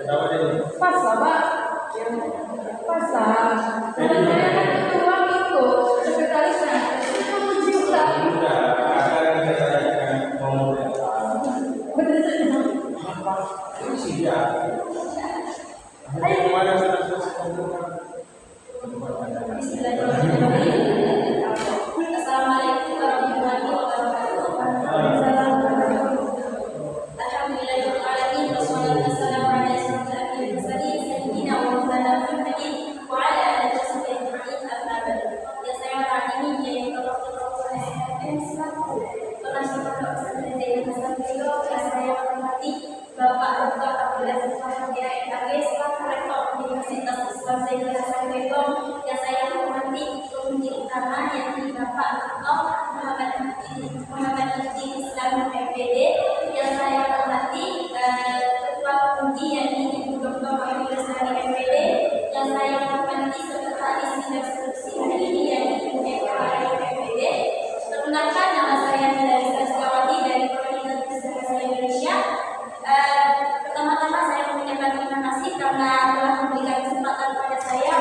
Pas lah Pak, pas lah. Sebenarnya kan ketua itu sekretarisnya, itu uji lah. Betul saja. Assalamualaikum warahmatullahi wabarakatuh. Alhamdulillahirobbilalamin wassalatu wassalamu ala asyrofil mursalin sayyidina wa maulana Muhammadin wa ala alihi washabbihi ajma'in. Amma ba'du. Yang saya hormati Yai Dr. SMM selaku penasihat pesantren Zainul Mustaqil, yang saya hormati Bapak Dr. Abdul Aziz Mahdi MAG selaku Rektor Universitas Islam Zainul Mustaqil, yang saya hormati pengunjung utama yakni Bapak Dr. Muhammad Mufti Islam MPD, yang saya hormati Ketua Penguji yakni Ibu Dr. Ayu Lestari MPD, yang saya hormati Sekretaris Bidang Skripsi hari ini yakni Ibu Eka Ayu MPD. Perkenalkan, nama saya Hilary Sasgawati dari Komunitas Bahasa Indonesia. Pertama-tama saya mengucapkan terima kasih karena telah memberikan kesempatan pada saya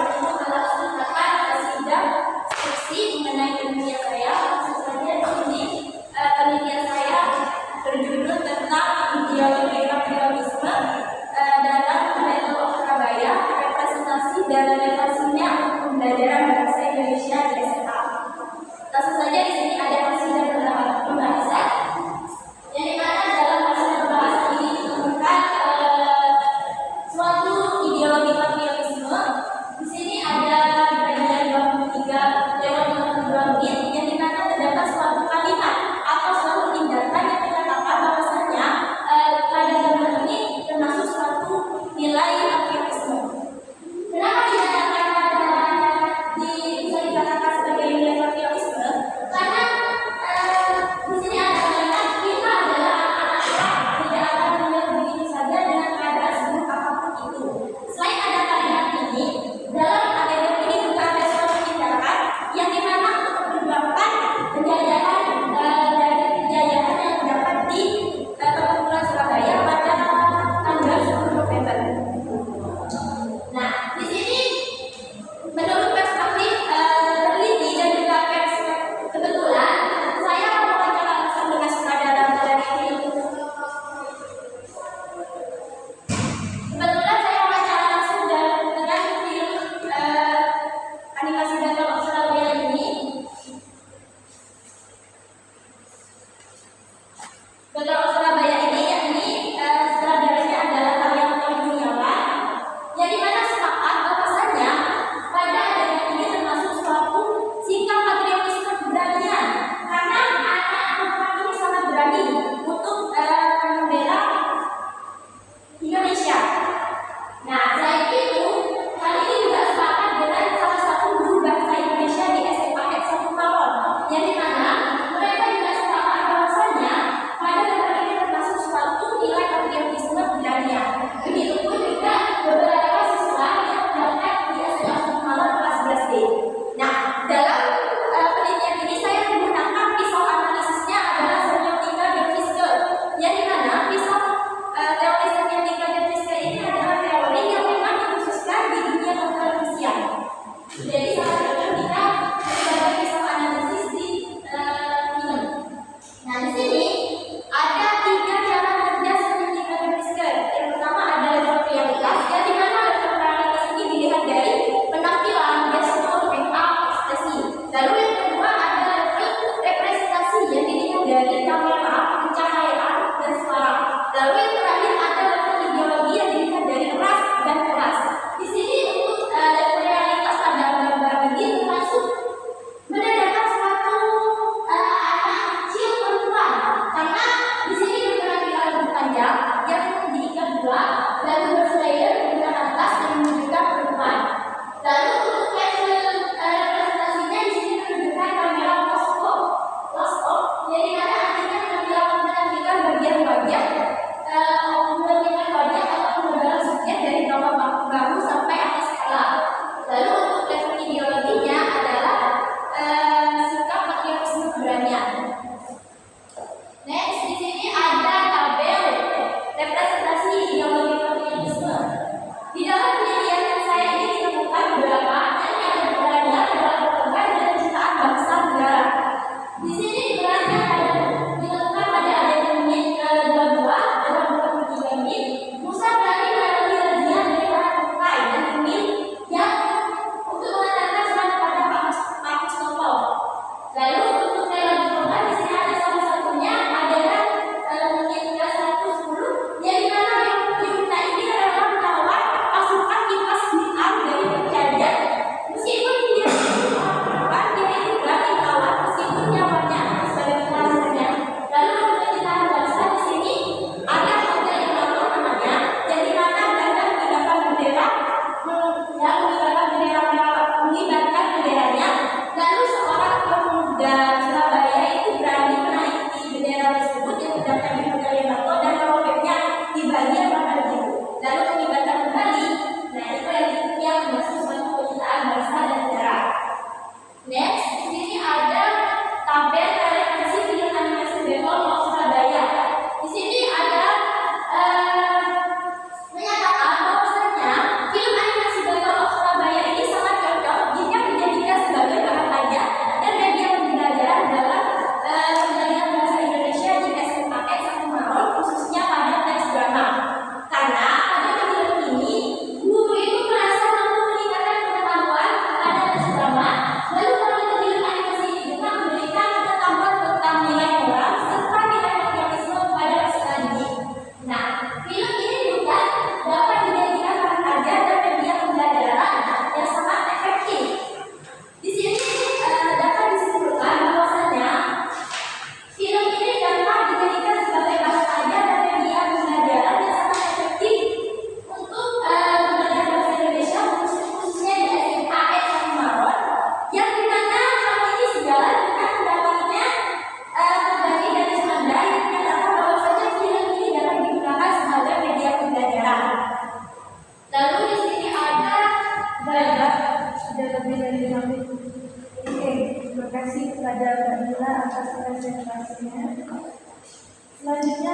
Selanjutnya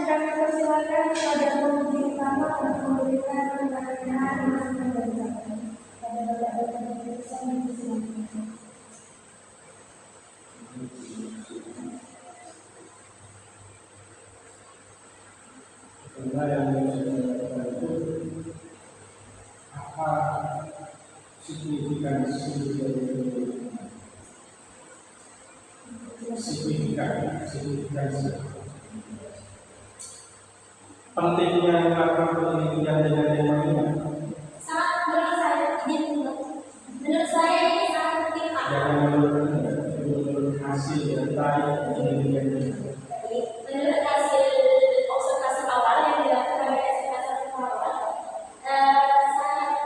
kami persilakan kepada penghuni utama untuk memberikan pendampingan dan pendampingan pada bapak-bapak dan keputusan yang disilakan. Yang saya itu apa signifikansi pentingnya melakukan penelitian dengan tema ini? Sangat menurut saya ini sangat penting, Pak. Jangan menurut hasil dari penelitian ini. Menurut hasil observasi awal yang dilakukan oleh SKS awal,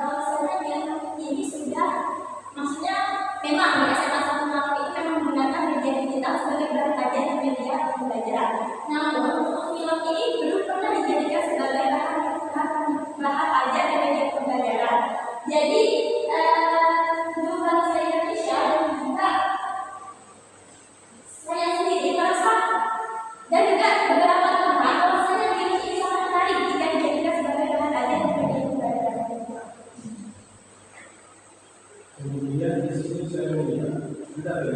bahwasanya ini sudah, maksudnya memang di SMA 1 Malang ini kan menggunakan media digital sebagai bahan kajian dan media pembelajaran. Namun untuk film ini belum pernah dijadikan sebagai bahan kajian dan media pembelajaran. Jadi dua bangsa Indonesia dan juga saya sendiri merasa dan juga beberapa teman bahwasanya film ini sangat menarik jika dijadikan sebagai bahan kajian dan media pembelajaran. Kemudian di sini saya melihat tidak ada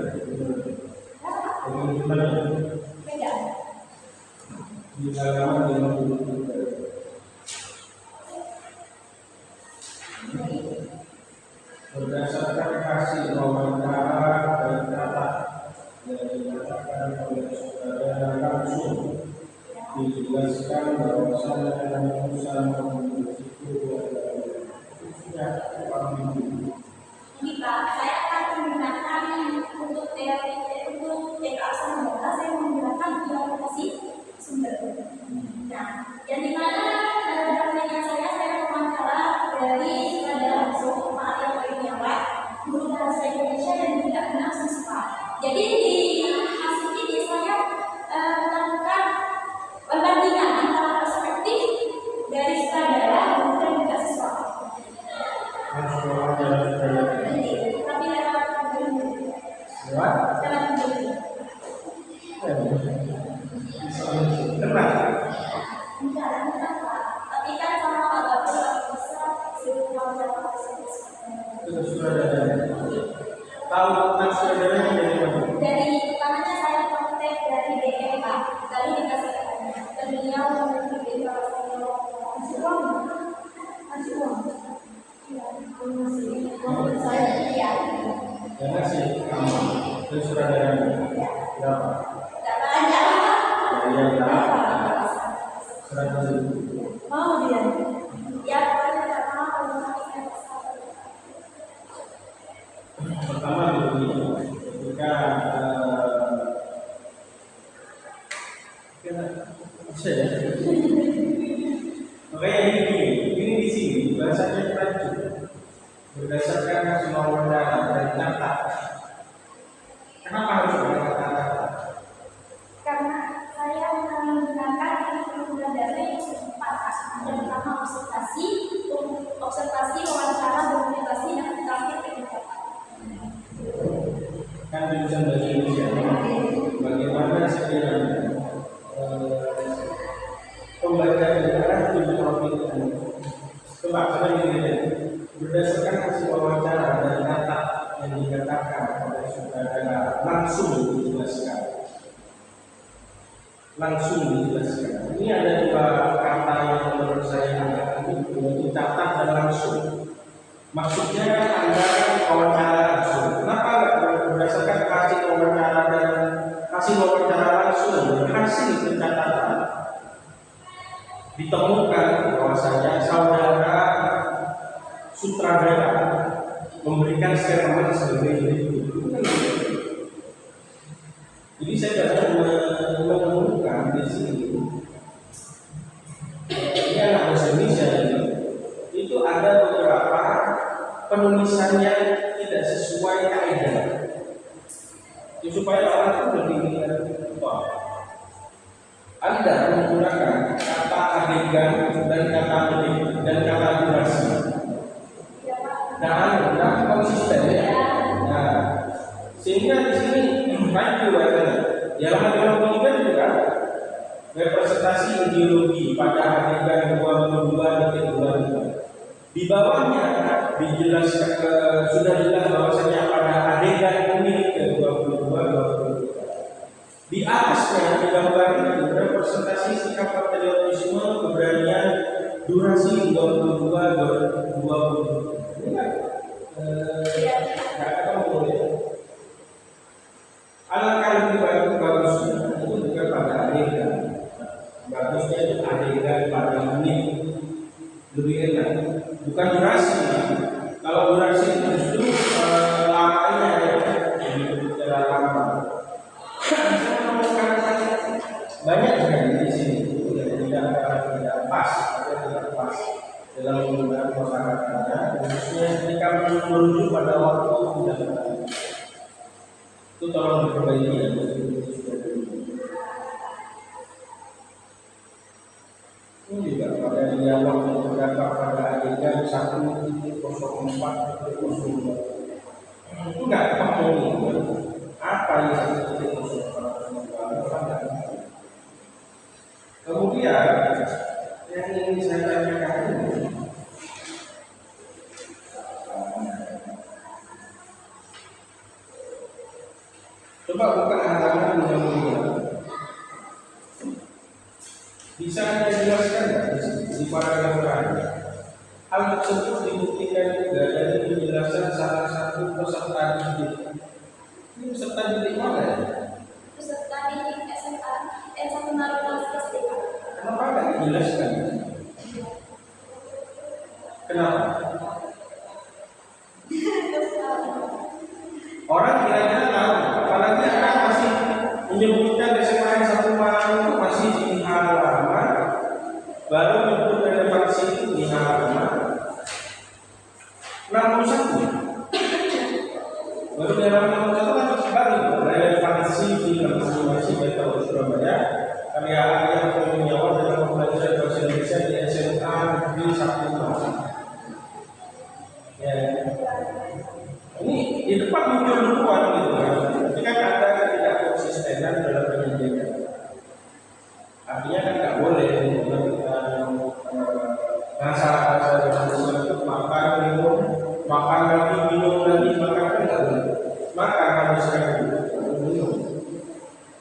Beda. di halaman 53. Berdasarkan hasil wawancara dan kata yang dinyatakan oleh saudara langsung dijelaskan bahwasanya dalam urusan itu adalah Ini Pak, saya akan menggunakan untuk teori untuk TKA semoga saya menggunakan aplikasi sumber. Nah, yang dimana dalam pertanyaan saya mewawancara dari saudara langsung Pak Arya Kurniawan, guru bahasa Indonesia dan juga anak siswa. Jadi di hasil ini saya melakukan perbandingan antara perspektif dari saudara dan juga siswa. Tapi lewat tapi kan sama Pak Bapak bisa tahu tentang saudaranya dari mana? dari pertamanya saya kontak dari DM Pak, lalu dikasih ke beliau untuk di masih uang saya iya. Karena sih itu saudaranya berapa? Tidak banyak. Yang berapa? 100.000. Mau dia? Ya, pokoknya tidak mau kalau saya Pertama begini, ketika makanya ini di sini bahasanya terakhir berdasarkan hasil wawancara dan kata. Kenapa harus kata-kata? karena saya menggunakan penggunaan data yang sempat yang pertama observasi wawancara dokumentasi dan terakhir pendekatan. Kan jurusan bahasa Indonesia, bagaimana sekiranya pembelajaran negara itu diprofilkan. Coba ini berdasarkan hasil wawancara dan kata yang dikatakan oleh saudara langsung dijelaskan. Ini ada dua kata yang menurut saya agak unik, yaitu catat dan langsung. Maksudnya Anda wawancara langsung. Kenapa berdasarkan hasil wawancara langsung hasil pencatatan ditemukan bahwasanya saudara sutradara memberikan statement sebagai berikut. Jadi saya menemukan di sini ini anak bahasa Indonesia itu ada beberapa penulisan yang tidak sesuai kaidah. Supaya orang itu lebih Anda menggunakan kata adegan dan kata menit dan kata durasi. Dan konsisten ya. Nah, sehingga di sini maju bahasanya. Ya halaman 53 juga Di bawahnya dijelaskan sudah jelas bahwasanya pada adegan ini ke-22 23. Di atasnya digambar itu representasi sikap patriotisme, keberanian, durasi 22 20. Ingat? Enggak ketemu ya. Alangkah lebih bagusnya itu bukan pada adegan. Bagusnya itu adegan pada menit lebih enak. Bukan durasi. Kalau durasi itu justru lamanya ya, jadi tidak lama. Banyak sekali di sini yang tidak pas, atau tidak pas dalam menggunakan kosakatanya, khususnya ketika merujuk pada waktu tidak benar. Itu tolong diperbaiki ya. Ini juga pada dialog yang terdapat pada adegan 1.04 itu nggak ketemu apa yang 1.04. Kemudian yang ingin saya tanyakan ini, coba buka halaman 22. Bisa Anda jelaskan di paragraf terakhir? Hal tersebut dibuktikan juga dari penjelasan salah satu peserta didik. Ini peserta didik mana ya? Peserta didik SMA S1 Naruto SD. Kenapa tidak dijelaskan? Kenapa? Orang kira-kira tahu, apalagi Anda masih menyebutkan SMA S1 Malang itu masih di halaman, baru menyebut relevansi itu di halaman 61. Baru di halaman 61 baru relevansi film animasi Beta Surabaya karya Arya Kurniawan dalam pembelajaran bahasa Indonesia di SMA Negeri 1 Malang. Ya. Ini di depan muncul duluan gitu kan. Ini kan ada ketidakkonsistenan dalam penyajian. Artinya kan nggak boleh bahasa Indonesia itu makan minum, makan lagi minum lagi, makan kan nggak boleh. Makan harus kan minum.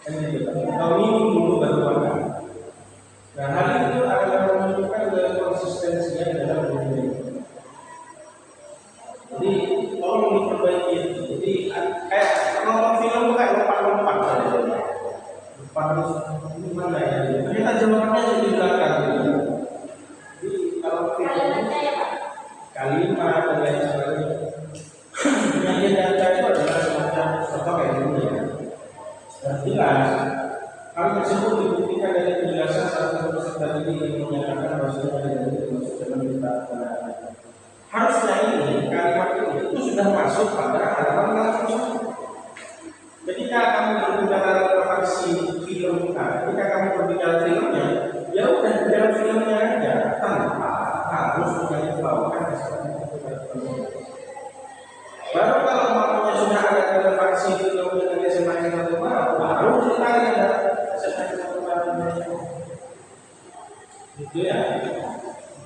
Kan gitu. Atau minum dulu baru makan. Nah hal itu akan menunjukkan konsistensinya dalam penyajian. Jadi tolong diperbaiki. Jadi kayak nonton film itu kayak lompat-lompat saja. Lompat ini mana ya? Ternyata jawabannya jadi di belakang. Jadi kalau film kalimat dan lain sebagainya, penyajian data itu adalah semacam contoh kayak gini ya. Dan jelas hal tersebut dibuktikan dari penjelasan satu peserta didik yang menyatakan bahwa itu masuk dalam kitab. Harusnya ini kalimat itu sudah masuk pada halaman 61. Ketika kamu berbicara relevansi film, ketika kamu berbicara filmnya, ya udah bicara filmnya aja tanpa harus mengajukan baru kalau makanya sudah ada relevansi film dengan SMA S1 baru sekali ada SMA S1 gitu ya.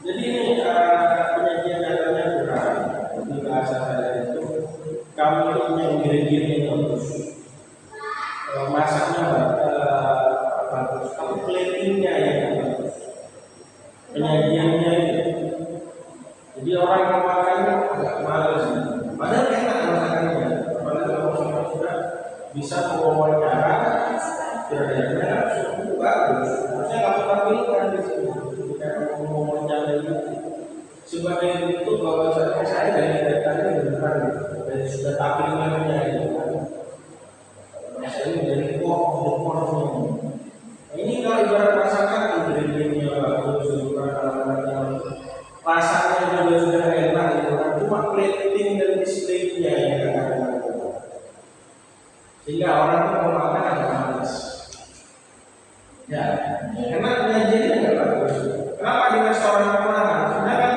Jadi ini penyajian datanya kurang. Di bahasa saya itu kamu punya ingredient yang bagus, masaknya bagus, tapi platingnya yang bagus, penyajiannya itu. Jadi orang yang makannya agak malas. Padahal enak masakannya. Apalagi kalau sudah bisa mewawancara, kira-kira cukup bagus. Harusnya kamu tampilkan di sini. Sebagai bentuk bahwa saya dari datanya benar dari sudah tampilnya itu saya dari pokoknya ini kalau ibarat masakan ingredientnya bagus, rasanya juga sudah enak itu kan, cuma plating dan displaynya yang kadang-kadang sehingga orang itu mau makan agak malas. Ya, karena penyajiannya nggak bagus. Kenapa di restoran kemana? Karena kan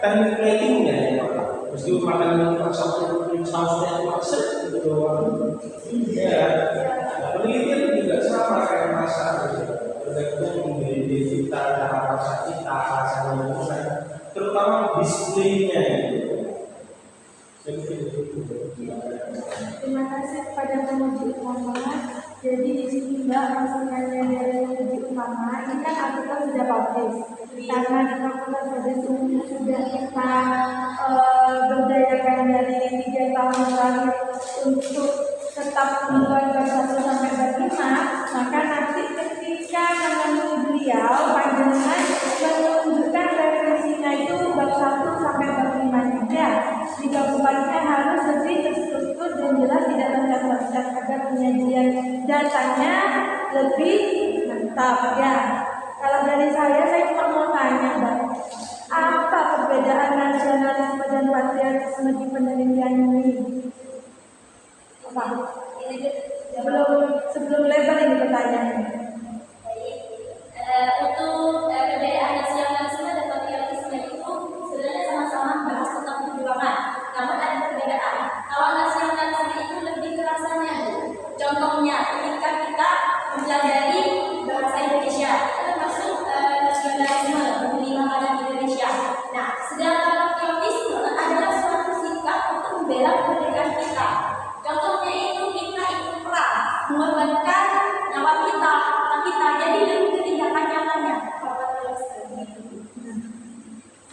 teknik platingnya ya, mesti makan sausnya itu maksud gitu doang. Ya, penelitian juga sama kayak masak. Tergantung ingredient kita, cara masak kita, rasanya gimana. Terutama displaynya itu. Terima kasih kepada pemuji utama. Jadi di sini Mbak maksudnya dari pemuji utama ini kan artikel sudah publish. Karena di Fakultas Bahasa Sunda sudah kita berdayakan dari 3 tahun terakhir untuk tetap membuat bab 1 sampai bab 5, maka nanti ketika menemui beliau panjenengan menunjukkan referensinya itu bab 1 sampai bab 5 saja. Digabungkannya harus lebih terstruktur dan jelas, tidak loncat-loncat agar penyajian datanya lebih mantap ya. Kalau dari saya cuma mau tanya Mbak, apa perbedaan nasionalisme dan patriotisme di penelitian ini? Apa? Sebelum lebar ini pertanyaannya. Untuk perbedaan nasionalisme dan patriotisme itu sebenarnya sama-sama bahas tentang perjuangan, namun ada perbedaan. Kalau nasionalisme itu lebih kerasanya, contohnya ketika kita mempelajari bahasa Indonesia, itu termasuk nasionalisme, memilih makanan Indonesia. Nah, sedangkan patriotisme adalah suatu sikap untuk membela kemerdekaan kita. Contohnya itu kita ikut perang, mengorbankan nyawa kita, jadi lebih ketindakan nyatanya.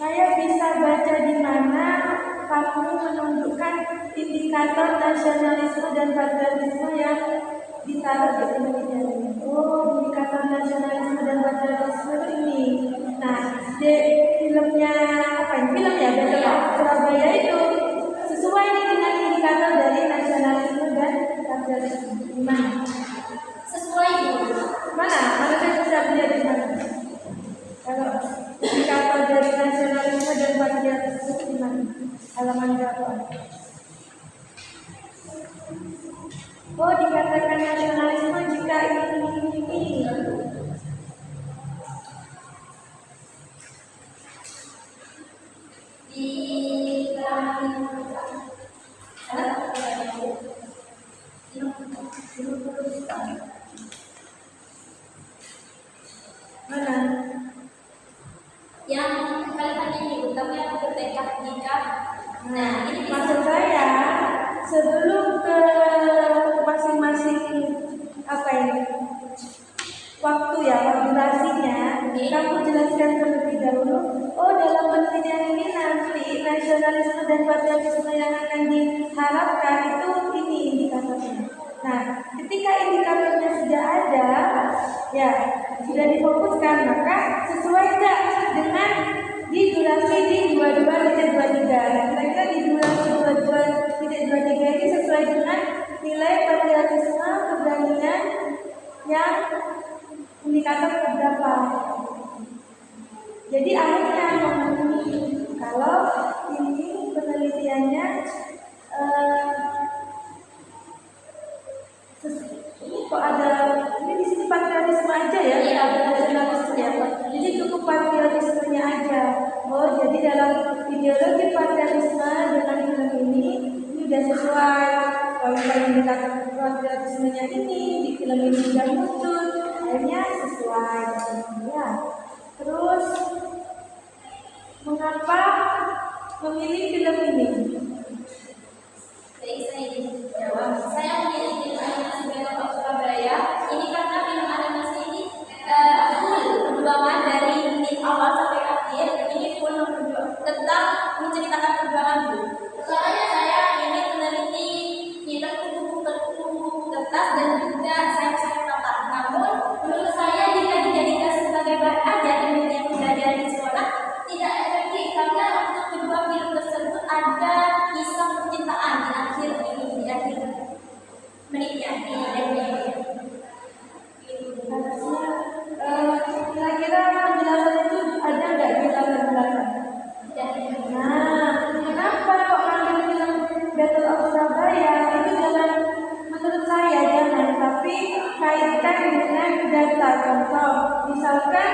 Saya bisa baca di mana kamu menunjukkan indikator nasionalisme dan patriotisme yang ditaruh di Indonesia. Oh, indikator nasionalisme dan patriotisme ini. Nah, di filmnya apa ini? Film ya, Battle of Surabaya itu sesuai dengan indikator dari nasionalisme dan patriotisme. Gimana? Sesuai Mana? Mana saya bisa lihat di mana? Kalau indikator dari nasionalisme dan patriotisme di mana? Halaman berapa? Oh, dikatakan nasionalisme jika ini. Mana? yang kalimatnya ini, tapi aku bertekad jika. Nah, ini Maksud saya sebelum ke masing-masing apa ini waktu ya, durasinya, kamu jelaskan terlebih dahulu. Oh, dalam penelitian ini nanti nasionalisme dan patriotisme yang akan diharapkan itu ini indikatornya. Nah, ketika indikatornya sudah ada, ya sudah difokuskan, maka sesuai nggak dengan di durasi di 22.23. Nah, kira-kira di durasi 22.23 ini sesuai dengan nilai patriotisme perbandingan yang indikator berapa. Jadi akhirnya memenuhi. Kalau ini penelitiannya ini kok ada ini di sini patriotisme aja ya, tidak ada nasionalisme ya. Jadi cukup patriotismenya aja. Oh, jadi dalam ideologi patriotisme dengan film ini sudah sesuai. Kalau indikator patriotismenya ini di film ini sudah muncul, akhirnya sesuai ya. Terus mengapa memilih film ini? Jadi saya jawab, saya memilih film animasi Battle of Surabaya ini karena film animasi ini full perjuangan dari menit awal sampai akhir. Ini full tentang menceritakan perjuangan dulu. Soalnya saya ingin meneliti film buku-buku kertas dan juga saya nota. Namun menurut saya jika dijadikan sebagai bahan ajar yang belajar di sekolah tidak efektif karena untuk kedua film tersebut ada kisah percintaan di akhir menitnya di akhir. Kira-kira penjelasan itu ada nggak di latar belakang? Nah, kenapa kok ngambil film Battle of Surabaya? Itu jangan, menurut saya jangan, tapi kaitkan dengan data. Contoh, misalkan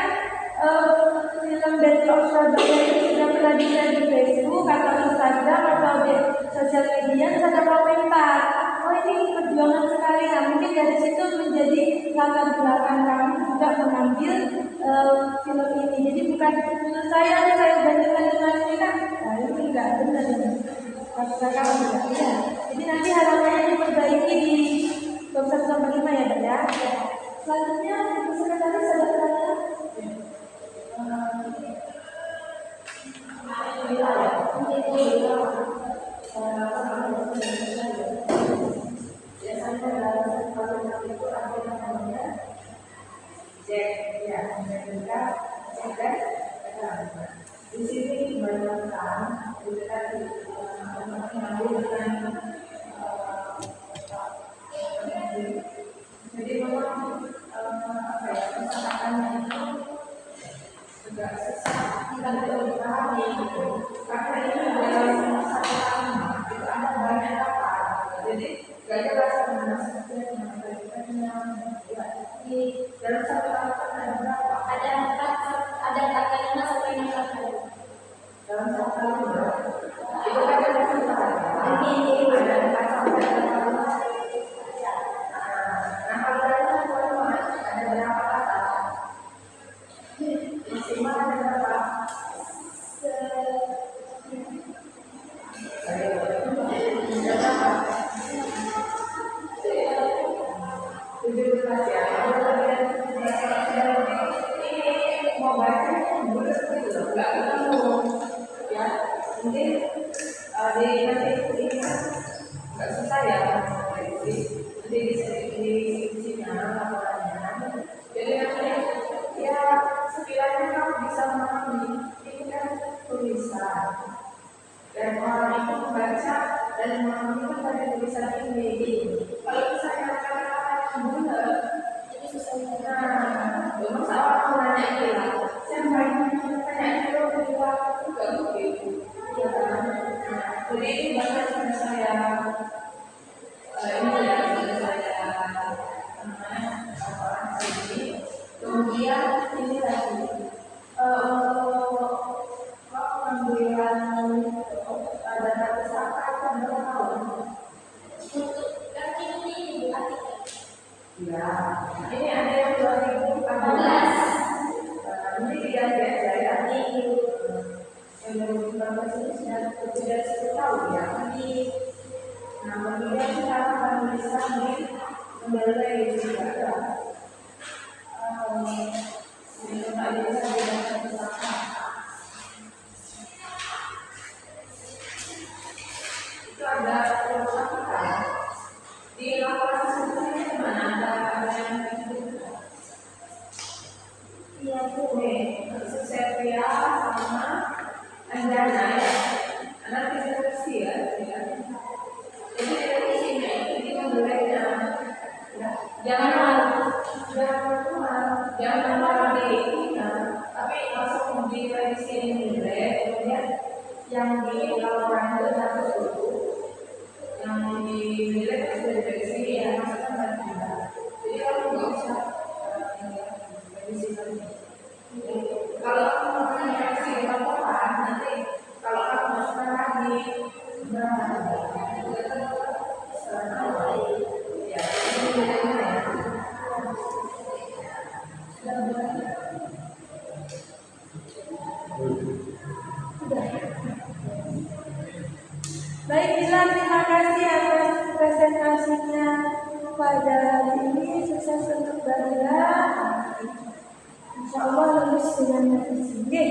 film Battle of Surabaya itu sudah pernah di-share di Facebook atau Instagram atau di sosial media, terus ada komentar. Oh, ini perjuangan sekali. Nah, mungkin dari situ menjadi latar belakang kami juga mengambil film ini. Jadi bukan menurut saya bandingkan dengan ini kan kawan ya. Jadi nanti halamannya diperbaiki di bab 1 sampai 5 ya, Mbak ya. Selanjutnya Ibu Sekretaris ada pertanyaan? Di sini dibayangkan jadi memang apa ya, kesalahannya itu juga susah kita tidak dipahami gitu. Karena ini adalah satu lama itu ada banyak apa, jadi gak jelas mana subjeknya, jadi dalam satu kata ada berapa? Ada kata 5 sampai 6 kata. Dalam satu kalimat itu kan ada satu kata. Ini ada kata sampai kata. Nah kalau dalam satu kalimat ada berapa kata? Maksimal ada berapa? Dan orang itu membaca dan memahami itu pada tulisan ini. Kalau misalnya kata-kata yang benar, itu susah. Nah, masalah orang nanya itu lah. Siapa yang tanya itu juga begitu. Ya kan? Jadi ini bahkan sudah saya kemudian ini lagi pengambilan ada kata akan berapa? Untuk kaki ini artikel. Ya, ini ada yang 2014. Ini diganti aja ya. Yang 2014 ini sudah 10 tahun ya. Nah, kemudian sekarang penulisan di mendelai juga ada. Ini Pak Desa tidak bisa. Itu ada beberapa di laporan sebelumnya di mana ada yang iya nih Sepia sama Anjana ya anak kita ya jadi dari sini ini membelanya jangan malah di tapi masuk di sini mulai kemudian yang di laporan itu harus dulu yang dinilai sudah dari sini ya masukkan dan jadi kalau nggak usah dari sini kalau kamu mau reaksi laporan nanti kalau kamu masukkan lagi ya ini nilainya Baik, Dilan, terima kasih atas presentasinya pada hari ini. Sukses untuk Mbak. Insya Allah lulus dengan tinggi.